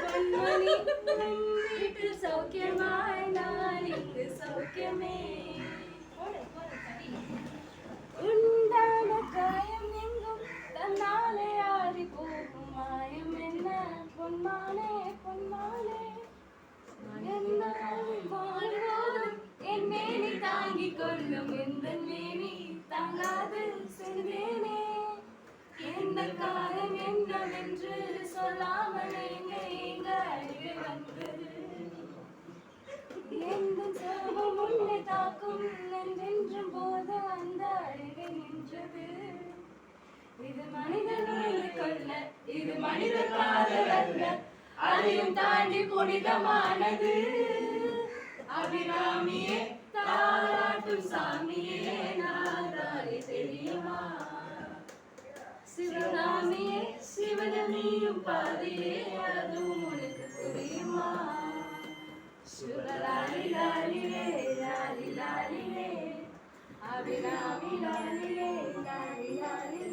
பொன்மணி வீட்டில் சௌக்கியமாய் நான் இங்கு சௌக்கியமே. உண்டான காயம் எங்கும் தன்னாலே ஆறி போகும் மாயம் என்ன பொன்மானே பொன்மானே. வாழ்வோதும் என் மேனி தாங்கிக் கொள்ளும் எந்த மேனி தாங்காது சென்றேனே. என்ன காலம் என்னவென்று சொல்லாமல் எங்க அருகே வந்தது. எந்த சர்வம் உன்னை தாக்கும் என்றென்றும் போது அந்த அருகே நின்றது. இது மனிதன் உணர்ந்து கொள்ள இது மனித காதல் அல்ல, அதையும் தாண்டி புனிதமானது. அபிராமியே தாராட்டும் சாமியே நாதாரி தெரியுமா. சிவகாமியே சிவனமியும் பாதியே அதுவும் உனக்கு புரியுமா. சிவலாலி லாலிலே லாலி லாலிலே அபிராமி லாலிலே லாலி லாலிலே.